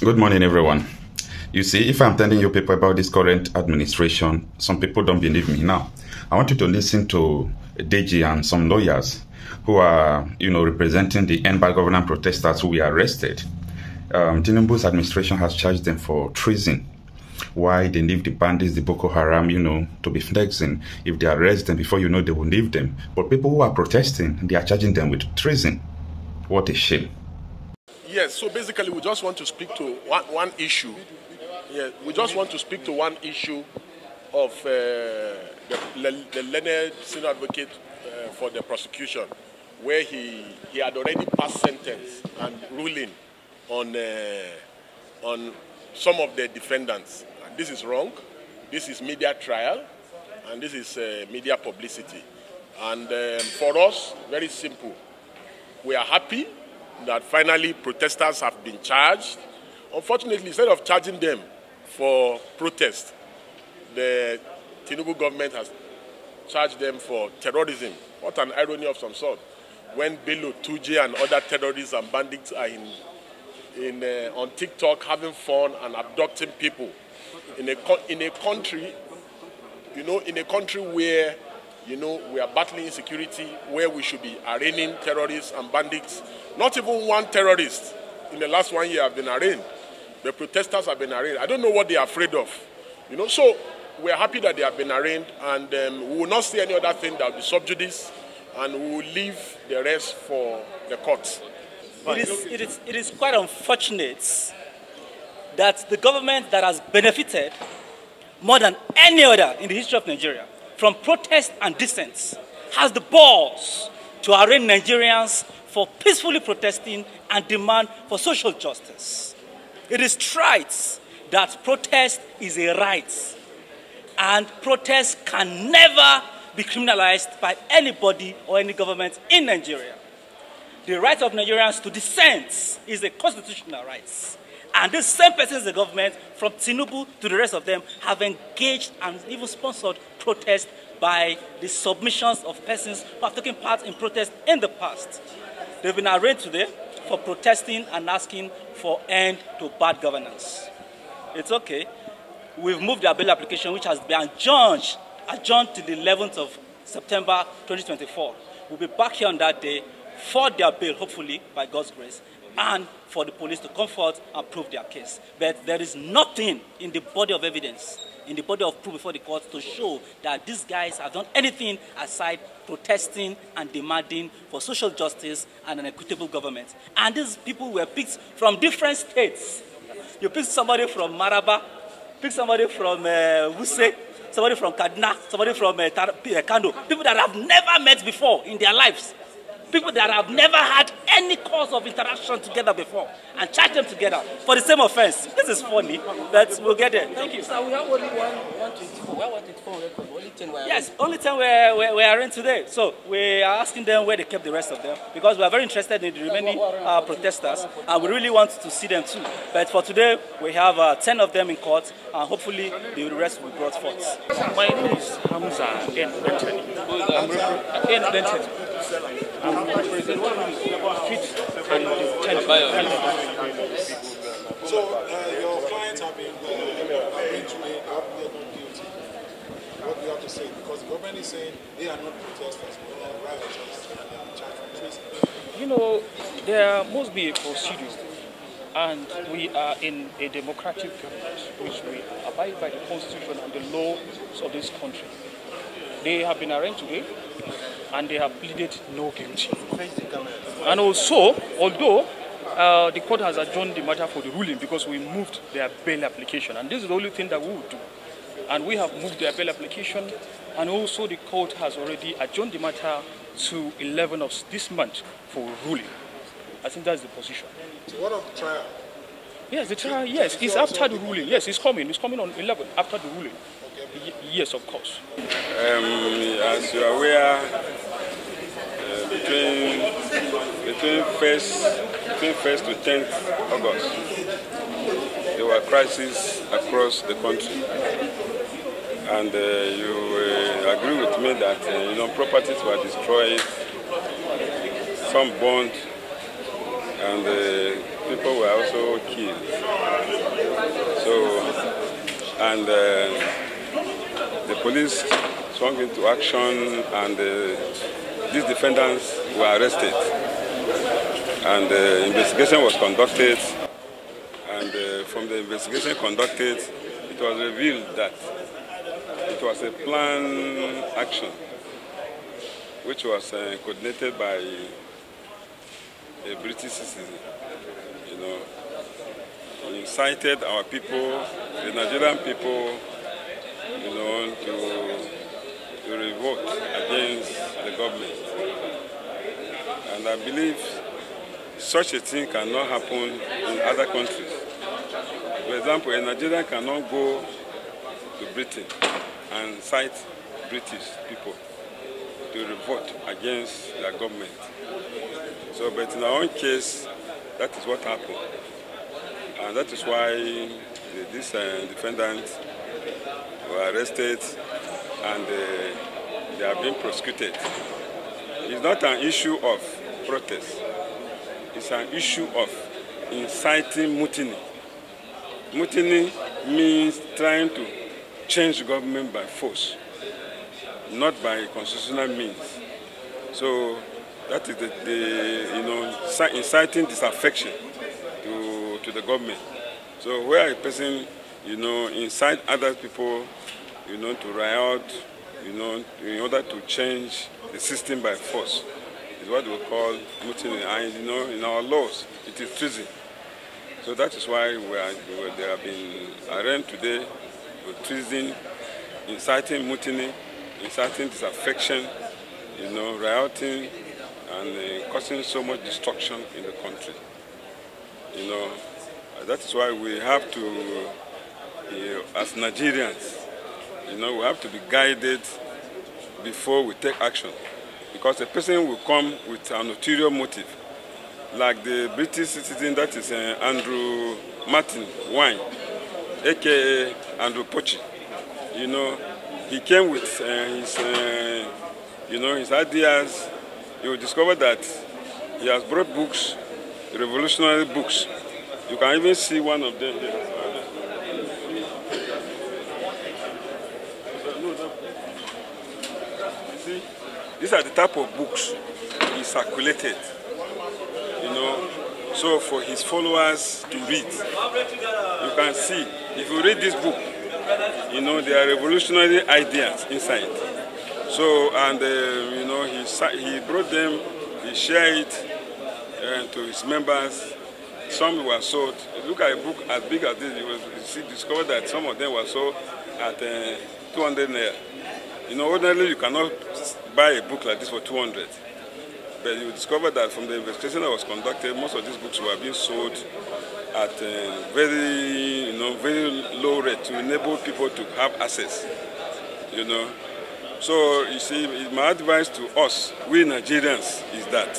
Good morning, everyone. You see, if I'm telling you people about this current administration, some people don't believe me. Now, I want you to listen to DG and some lawyers who are, representing the end-by government protesters who were arrested. Tinubu's administration has charged them for treason. Why they leave the bandits, the Boko Haram, to be flexing. If they arrest them, before you know, they will leave them. But people who are protesting, they are charging them with treason. What a shame. Yes, so basically we just want to speak to one issue. Yeah, we just want to speak to one issue of the learned senior advocate for the prosecution, where he had already passed sentence and ruling on some of the defendants. And this is wrong. This is media trial, and this is media publicity. And for us, very simple. We are happy that finally protesters have been charged. Unfortunately, instead of charging them for protest, the Tinubu government has charged them for terrorism. What an irony of some sort. When Bello, Tuje and other terrorists and bandits are on TikTok having fun and abducting people in a country, where we are battling insecurity, where we should be arraigning terrorists and bandits. Not even one terrorist in the last 1 year have been arraigned. The protesters have been arraigned. I don't know what they are afraid of. So we are happy that they have been arraigned, and we will not see any other thing that will be sub judice, and we will leave the rest for the courts. It is quite unfortunate that the government that has benefited more than any other in the history of Nigeria from protest and dissent has the balls to arraign Nigerians for peacefully protesting and demand for social justice. It is trite that protest is a right, and protest can never be criminalized by anybody or any government in Nigeria. The right of Nigerians to dissent is a constitutional right. And this same persons in the government, from Tinubu to the rest of them, have engaged and even sponsored protests by the submissions of persons who have taken part in protests in the past. They've been arraigned today for protesting and asking for end to bad governance. It's okay. We've moved their bail application, which has been adjourned to the 11th of September 2024. We'll be back here on that day for their bail, hopefully, by God's grace, and for the police to come forth and prove their case. But there is nothing in the body of evidence, in the body of proof before the court, to show that these guys have done anything aside protesting and demanding for social justice and an equitable government. And these people were picked from different states. You pick somebody from Maraba, pick somebody from Wuse, somebody from Kaduna, somebody from Kanu, people that have never met before in their lives. People that have never had any cause of interaction together before, and charge them together for the same offense. This is funny, but we'll get there. Thank you. So we have only 124. We have 124 records. Only 10 were Yes, only 10 were arraigned today. So we are asking them where they kept the rest of them, because we are very interested in the remaining protesters, and we really want to see them too. But for today, we have 10 of them in court, and hopefully the rest will be brought forth. My name is Hamza N. Bentani. I'm representing street and detention. So your clients have been arraigned today, not guilty. What do you have to say? Because the government is saying they are not protesters, but they are rioters and they are charged with treason. There must be a procedure, and we are in a democratic government, which we abide by the constitution and the laws of this country. They have been arraigned today, and they have pleaded no guilty. And also, although the court has adjourned the matter for the ruling because we moved their bail application, and this is the only thing that we will do. And we have moved their bail application, and also the court has already adjourned the matter to 11 of this month for ruling. I think that's the position. So what of the trial? Yes, the trial, yes, it's after the ruling. Yes, it's coming. It's coming on 11 after the ruling. Yes, of course. As you are aware, between 1st to 10th August, there were crises across the country. And you agree with me that properties were destroyed, some burned, and people were also killed. So, and the police swung into action, and these defendants were arrested. And the investigation was conducted, and from the investigation conducted, it was revealed that it was a planned action which was coordinated by a British citizen. You know, he incited our people, the Nigerian people, you know, to revolt against the government. And I believe such a thing cannot happen in other countries. For example, a Nigerian cannot go to Britain and incite British people to revolt against their government. So, but in our own case, that is what happened. And that is why these defendants were arrested, and they are being prosecuted. It's not an issue of protest. It's an issue of inciting mutiny. Mutiny means trying to change government by force, not by constitutional means. So that is the inciting disaffection to the government. So where a person, incite other people, to riot, in order to change the system by force, is what we call mutiny. And in our laws, it is treason. So that is why they have been arraigned today for treason, inciting mutiny, inciting disaffection, rioting, and causing so much destruction in the country. That is why we have to, as Nigerians, we have to be guided before we take action. Because a person will come with an ulterior motive, like the British citizen, that is Andrew Martin Wine, aka Andrew Pochi. He came with his ideas. You will discover that he has brought books, revolutionary books. You can even see one of them here. You see, these are the type of books he circulated, so for his followers to read. You can see, if you read this book, there are revolutionary ideas inside. So, and he brought them, he shared it to his members. Some were sold. Look at a book as big as this, you will discover that some of them were sold at 200 naira. Ordinarily you cannot buy a book like this for 200. But you discover that from the investigation that was conducted, most of these books were being sold at very low rate to enable people to have access. So you see, my advice to us, we Nigerians, is that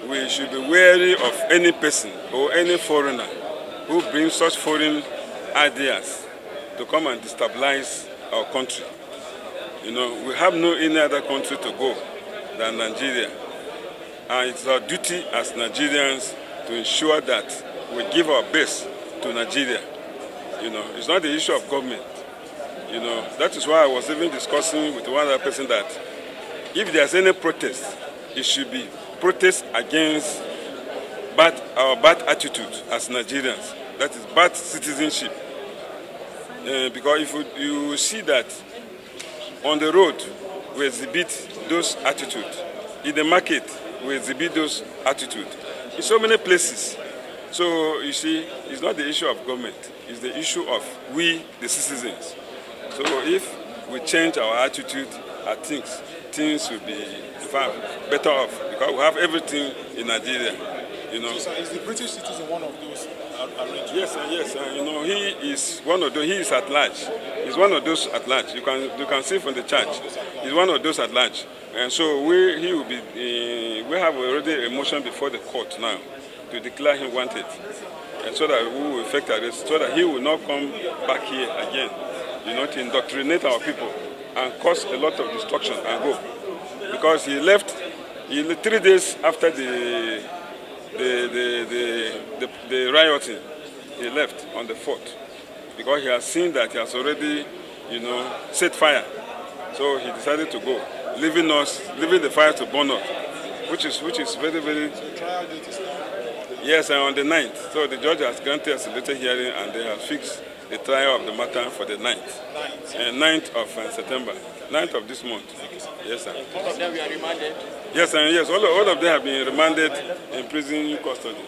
we should be wary of any person or any foreigner who brings such foreign ideas to come and destabilize our country. We have no any other country to go than Nigeria. And it's our duty as Nigerians to ensure that we give our best to Nigeria. It's not the issue of government. That is why I was even discussing with one other person that if there's any protest, it should be protest against our bad attitude as Nigerians. That is bad citizenship. Because if you see that on the road, we exhibit those attitudes. In the market, we exhibit those attitudes. In so many places. So, you see, it's not the issue of government. It's the issue of we, the citizens. So if we change our attitude, I think things will be better off. Because we have everything in Nigeria. So, sir, is the British citizen one of those arrangements? Yes. He is one of those. He is at large. He's one of those at large. You can see from the church. He's one of those at large. And so we have already a motion before the court now to declare him wanted, and so that we will effect arrest, so that he will not come back here again, to indoctrinate our people and cause a lot of destruction and go. Because he left 3 days after the the rioting, he left on the 4th because he has seen that he has already, set fire. So he decided to go, leaving the fire to burn up, which is very, very. So the trial date is now. Yes, and on the 9th. So the judge has granted us a later hearing, and they have fixed the trial of the matter for the 9th. 9th of September. 9th of this month. Yes, sir. All of them were remanded? Yes, and yes, all of them have been remanded in prison custody.